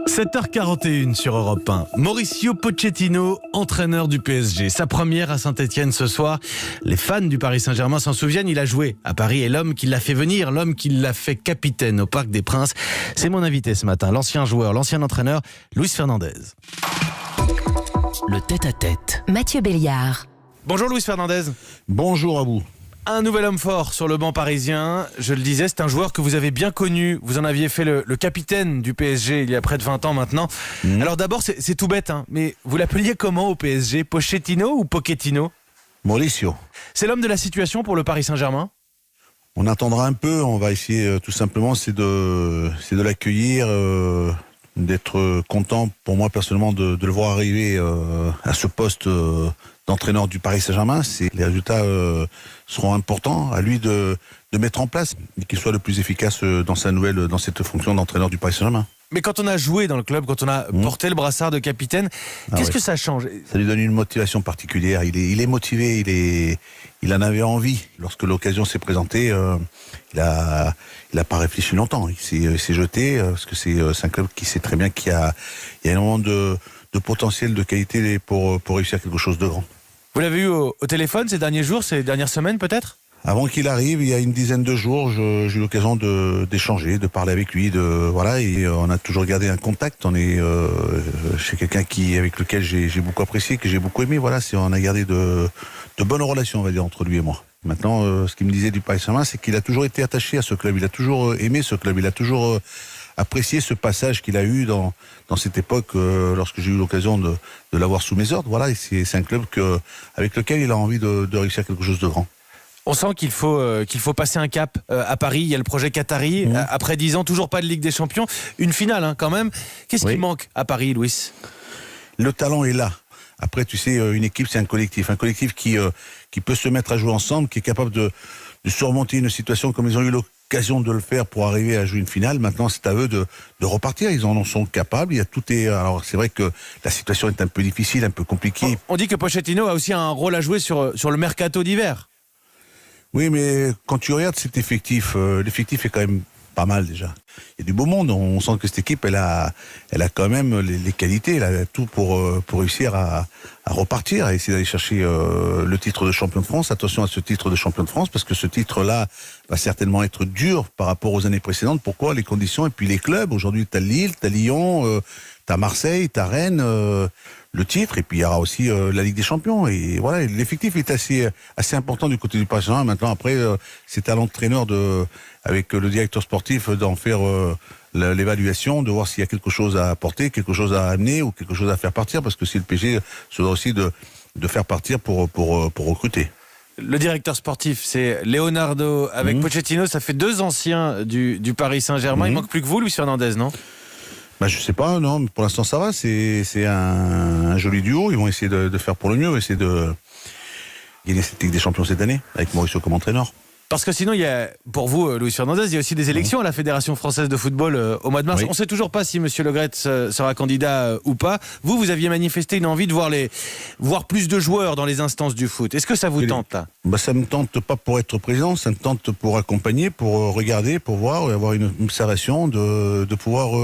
7h41 sur Europe 1. Mauricio Pochettino, entraîneur du PSG. Sa première à Saint-Etienne ce soir. Les fans du Paris Saint-Germain s'en souviennent, il a joué à Paris et l'homme qui l'a fait venir, l'homme qui l'a fait capitaine au Parc des Princes, c'est mon invité ce matin, l'ancien joueur, l'ancien entraîneur, Luis Fernandez. Le tête-à-tête. Mathieu Béliard. Bonjour Luis Fernandez. Bonjour à vous. Un nouvel homme fort sur le banc parisien. Je le disais, c'est un joueur que vous avez bien connu. Vous en aviez fait le capitaine du PSG il y a près de 20 ans maintenant. Alors d'abord, c'est tout bête, mais vous l'appeliez comment au PSG? Pochettino ou Pochettino? Mauricio. C'est l'homme de la situation pour le Paris Saint-Germain? On attendra un peu, on va essayer tout simplement, c'est de l'accueillir, d'être content pour moi personnellement de le voir arriver à ce poste d'entraîneur du Paris Saint-Germain. Les résultats seront importants, à lui de mettre en place et qu'il soit le plus efficace dans cette fonction d'entraîneur du Paris Saint-Germain. Mais quand on a joué dans le club, quand on a porté le brassard de capitaine, qu'est-ce que ça change? Ça lui donne une motivation particulière. Il est motivé, il en avait envie. Lorsque l'occasion s'est présentée, il a pas réfléchi longtemps. Il s'est jeté parce que c'est un club qui sait très bien qu'il y a énormément de potentiel, de qualité pour réussir quelque chose de grand. Vous l'avez eu au téléphone ces derniers jours, ces dernières semaines peut-être? Avant qu'il arrive, il y a une dizaine de jours, j'ai eu l'occasion d'échanger, de parler avec lui, et on a toujours gardé un contact. On est chez quelqu'un avec lequel j'ai beaucoup apprécié, que j'ai beaucoup aimé. On a gardé de bonnes relations, on va dire, entre lui et moi. Maintenant, ce qu'il me disait du Paris Saint-Germain, c'est qu'il a toujours été attaché à ce club. Il a toujours aimé ce club. Il a toujours apprécié ce passage qu'il a eu dans cette époque, lorsque j'ai eu l'occasion de l'avoir sous mes ordres. Et c'est un club avec lequel il a envie de réussir quelque chose de grand. On sent qu'il faut passer un cap à Paris. Il y a le projet Qatari. Après 10 ans, toujours pas de Ligue des Champions. Une finale quand même. Qu'est-ce qui manque à Paris, Luis? Le talent est là. Après, tu sais, une équipe, c'est un collectif. Un collectif qui peut se mettre à jouer ensemble, qui est capable de surmonter une situation comme ils ont eu l'occasion de le faire pour arriver à jouer une finale. Maintenant, c'est à eux de repartir. Ils en sont capables. Alors, c'est vrai que la situation est un peu difficile, un peu compliquée. On dit que Pochettino a aussi un rôle à jouer sur le mercato d'hiver. Oui, mais quand tu regardes cet effectif, l'effectif est quand même pas mal déjà. Il y a du beau monde. On sent que cette équipe, elle a quand même les qualités, elle a tout pour réussir à repartir, à essayer d'aller chercher le titre de champion de France. Attention à ce titre de champion de France, parce que ce titre-là va certainement être dur par rapport aux années précédentes. Pourquoi? Les conditions et puis les clubs. Aujourd'hui, t'as Lille, t'as Lyon, t'as Marseille, t'as Rennes, le titre, et puis il y aura aussi la Ligue des Champions. Et voilà, l'effectif est assez important du côté du Paris Saint-Germain. Maintenant, après, c'est à l'entraîneur avec le directeur sportif d'en faire l'évaluation, de voir s'il y a quelque chose à apporter, quelque chose à amener ou quelque chose à faire partir, parce que si le PSG se doit aussi de faire partir pour recruter. Le directeur sportif, c'est Leonardo avec Pochettino. Ça fait 2 anciens du Paris Saint-Germain. Il manque plus que vous, Luis Fernandez, non? Je sais pas, non, mais pour l'instant ça va, c'est un joli duo. Ils vont essayer de faire pour le mieux, essayer de gagner cette Ligue des Champions cette année, avec Mauricio comme entraîneur. Parce que sinon, il y a, pour vous, Luis Fernandez, il y a aussi des élections à la Fédération Française de Football au mois de mars. On ne sait toujours pas si M. Le Gret sera candidat ou pas. Vous aviez manifesté une envie de voir plus de joueurs dans les instances du foot. Est-ce que ça vous tente, là? Ça ne me tente pas pour être président, ça me tente pour accompagner, pour regarder, pour voir, et avoir une observation, de pouvoir,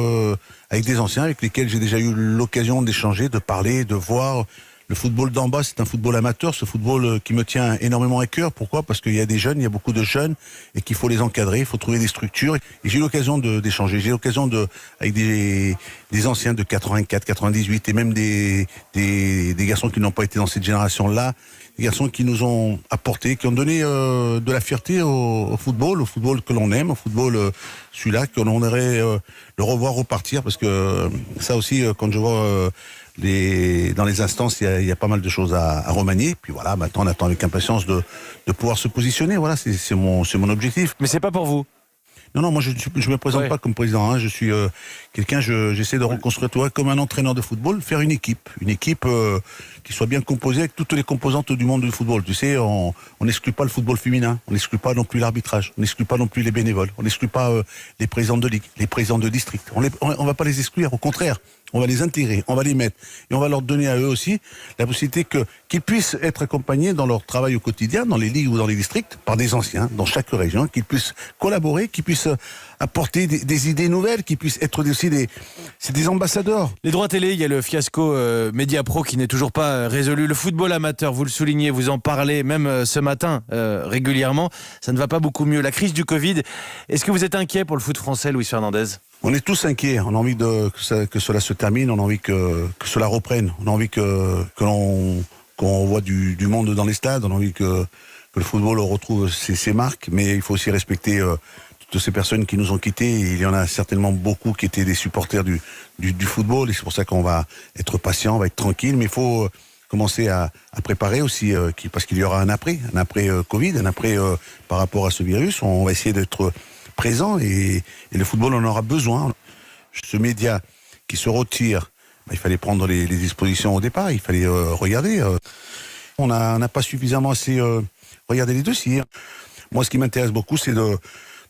avec des anciens avec lesquels j'ai déjà eu l'occasion d'échanger, de parler, de voir. Le football d'en bas, c'est un football amateur, ce football qui me tient énormément à cœur. Pourquoi? Parce qu'il y a des jeunes, il y a beaucoup de jeunes, et qu'il faut les encadrer, il faut trouver des structures. Et j'ai eu l'occasion d'échanger, j'ai eu l'occasion avec des anciens de 84, 98, et même des garçons qui n'ont pas été dans cette génération-là, des garçons qui nous ont apporté, qui ont donné de la fierté au football que l'on aime, au football celui-là, que l'on aimerait le revoir repartir, parce que ça aussi, quand je vois dans les instances, il y a pas mal de choses à remanier. Puis voilà, maintenant on attend avec impatience de pouvoir se positionner. Voilà, c'est mon objectif. Mais c'est pas pour vous? Non, moi je me présente pas comme président. Je suis quelqu'un, j'essaie de reconstruire tout comme un entraîneur de football, faire une équipe qui soit bien composée avec toutes les composantes du monde du football. Tu sais, on n'exclut pas le football féminin, on n'exclut pas non plus l'arbitrage, on n'exclut pas non plus les bénévoles, on n'exclut pas les présidents de ligue, les présidents de district. On va pas les exclure, au contraire. on va les intégrer, on va les mettre. Et on va leur donner à eux aussi la possibilité qu'ils puissent être accompagnés dans leur travail au quotidien, dans les ligues ou dans les districts, par des anciens, dans chaque région, qu'ils puissent collaborer, qu'ils puissent apporter des idées nouvelles, qu'ils puissent être aussi des ambassadeurs. Les droits télé, il y a le fiasco Mediapro qui n'est toujours pas résolu. Le football amateur, vous le soulignez, vous en parlez même ce matin régulièrement. Ça ne va pas beaucoup mieux. La crise du Covid, est-ce que vous êtes inquiet pour le foot français, Luis Fernandez ? On est tous inquiets. On a envie que cela se termine. On a envie que cela reprenne. On a envie qu'on voit du monde dans les stades. On a envie que le football retrouve ses marques. Mais il faut aussi respecter toutes ces personnes qui nous ont quittés. Il y en a certainement beaucoup qui étaient des supporters du football. Et c'est pour ça qu'on va être patient, on va être tranquille. Mais il faut commencer à préparer aussi, parce qu'il y aura un après Covid, un après par rapport à ce virus. On va essayer d'être présent et le football en aura besoin. Ce média qui se retire, il fallait prendre les dispositions au départ, il fallait regarder. On n'a pas suffisamment assez regardé les dossiers. Moi, ce qui m'intéresse beaucoup,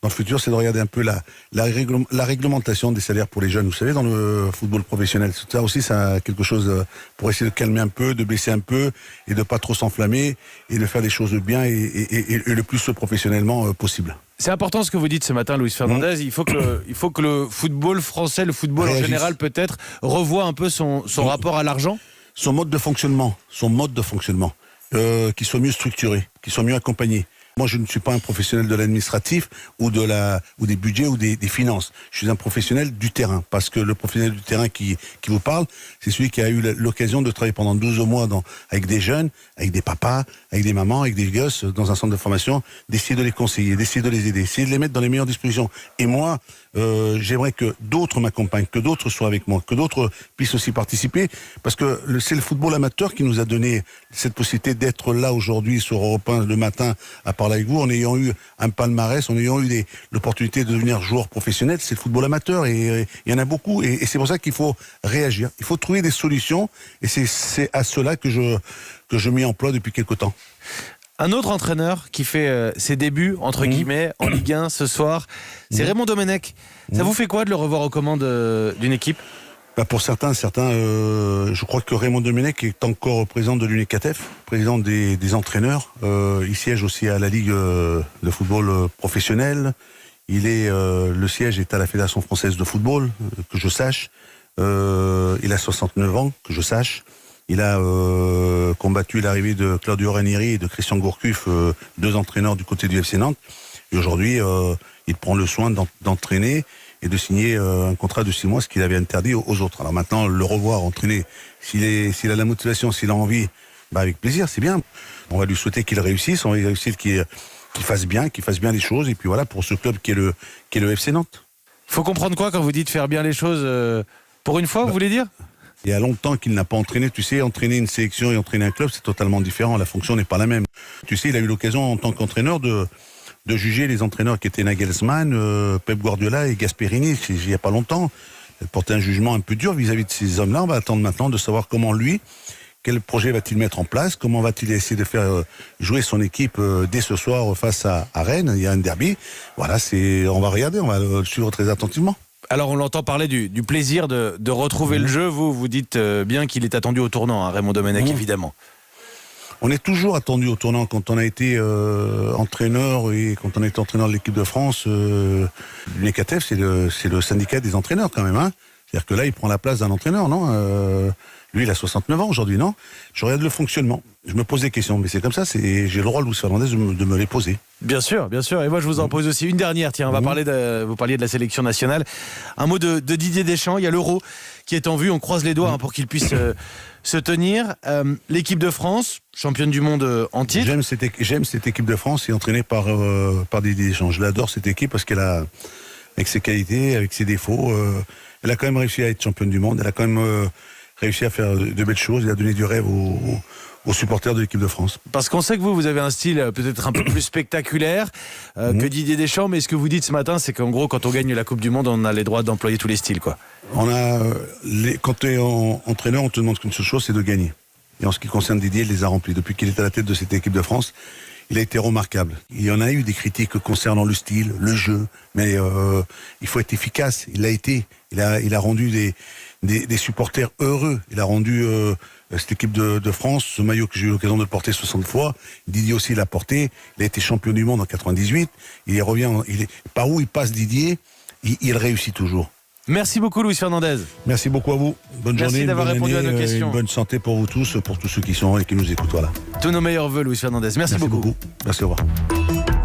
dans le futur, c'est de regarder un peu la réglementation des salaires pour les jeunes. Vous savez, dans le football professionnel, ça aussi, ça a quelque chose pour essayer de calmer un peu, de baisser un peu et de pas trop s'enflammer et de faire des choses bien et le plus professionnellement possible. C'est important ce que vous dites ce matin, Luis Fernandez. Il faut que le football français, le football en général peut-être, revoie un peu son rapport à l'argent. Son mode de fonctionnement, qu'il soit mieux structuré, qu'il soit mieux accompagné. Moi, je ne suis pas un professionnel de l'administratif ou des budgets ou des finances. Je suis un professionnel du terrain, parce que le professionnel du terrain qui vous parle, c'est celui qui a eu l'occasion de travailler pendant 12 mois avec des jeunes, avec des papas, avec des mamans, avec des gosses, dans un centre de formation, d'essayer de les conseiller, d'essayer de les aider, d'essayer de les mettre dans les meilleures dispositions. Et moi, j'aimerais que d'autres m'accompagnent, que d'autres soient avec moi, que d'autres puissent aussi participer, parce que c'est le football amateur qui nous a donné cette possibilité d'être là aujourd'hui sur Europe 1 le matin à parler avec vous, en ayant eu un palmarès, en ayant eu l'opportunité de devenir joueur professionnel. C'est le football amateur et il y en a beaucoup et c'est pour ça qu'il faut réagir. Il faut trouver des solutions et c'est à cela que je m'y emploie depuis quelque temps. Un autre entraîneur qui fait ses débuts, entre guillemets, en Ligue 1 ce soir, c'est Raymond Domenech. Ça vous fait quoi de le revoir aux commandes d'une équipe ? Pour certains, je crois que Raymond Domenech est encore président de l'UNECATF, président des entraîneurs. Il siège aussi à la Ligue de football professionnel. Le siège est à la Fédération française de football, que je sache. Il a 69 ans, que je sache. Il a combattu l'arrivée de Claudio Ranieri et de Christian Gourcuff, deux entraîneurs du côté du FC Nantes. Et aujourd'hui, il prend le soin d'entraîner et de signer un contrat de 6 mois, ce qu'il avait interdit aux autres. Alors maintenant, le revoir entraîner, s'il a la motivation, s'il a envie, avec plaisir, c'est bien. On va lui souhaiter qu'il réussisse, on va lui réussir qu'il fasse bien les choses, et puis voilà, pour ce club qui est le FC Nantes. Il faut comprendre quoi quand vous dites faire bien les choses pour une fois, vous voulez dire ? Il y a longtemps qu'il n'a pas entraîné. Tu sais, entraîner une sélection et entraîner un club, c'est totalement différent. La fonction n'est pas la même. Tu sais, il a eu l'occasion en tant qu'entraîneur de juger les entraîneurs qui étaient Nagelsmann, Pep Guardiola et Gasperini, il n'y a pas longtemps. Il portait un jugement un peu dur vis-à-vis de ces hommes-là. On va attendre maintenant de savoir comment quel projet va-t-il mettre en place, comment va-t-il essayer de faire jouer son équipe dès ce soir face à Rennes. Il y a un derby. Voilà, on va regarder, on va le suivre très attentivement. Alors on l'entend parler du plaisir de retrouver le jeu. Vous dites bien qu'il est attendu au tournant, hein, Raymond Domenech, évidemment. On est toujours attendu au tournant quand on a été entraîneur et quand on a été entraîneur de l'équipe de France. L'UNECATF, c'est le syndicat des entraîneurs quand même. Hein. C'est-à-dire que là, il prend la place d'un entraîneur, non Lui, il a 69 ans aujourd'hui, non ? Je regarde le fonctionnement. Je me pose des questions, mais c'est comme ça. J'ai le droit, Luis Fernandez, de me les poser. Bien sûr, bien sûr. Et moi, je vous en pose aussi une dernière. Tiens, vous parliez de la sélection nationale. Un mot de Didier Deschamps. Il y a l'Euro qui est en vue. On croise les doigts pour qu'il puisse se tenir. L'équipe de France, championne du monde en titre. J'aime cette équipe de France qui est entraînée par Didier Deschamps. Je l'adore, cette équipe, parce qu'elle a, avec ses qualités, avec ses défauts, elle a quand même réussi à être championne du monde. Elle a quand même réussi à faire de belles choses. Elle a donné du rêve aux supporters de l'équipe de France. Parce qu'on sait que vous avez un style peut-être un peu plus spectaculaire que Didier Deschamps, mais ce que vous dites ce matin, c'est qu'en gros, quand on gagne la Coupe du Monde, on a les droits d'employer tous les styles, quoi. Quand tu es entraîneur, on te demande qu'une seule chose, c'est de gagner. Et en ce qui concerne Didier, il les a remplis. Depuis qu'il est à la tête de cette équipe de France, il a été remarquable. Il y en a eu des critiques concernant le style, le jeu, mais il faut être efficace. Il l'a été. Il a rendu des supporters heureux. Il a rendu cette équipe de France, ce maillot que j'ai eu l'occasion de porter 60 fois. Didier aussi l'a porté. Il a été champion du monde en 98. Il revient. Par où il passe Didier, il réussit toujours. Merci beaucoup Luis Fernandez. Merci beaucoup à vous. Bonne journée. Merci d'avoir répondu à nos questions. Une bonne santé pour vous tous, pour tous ceux qui sont et qui nous écoutent. Voilà. Tous nos meilleurs vœux, Luis Fernandez. Merci beaucoup. Merci, au revoir.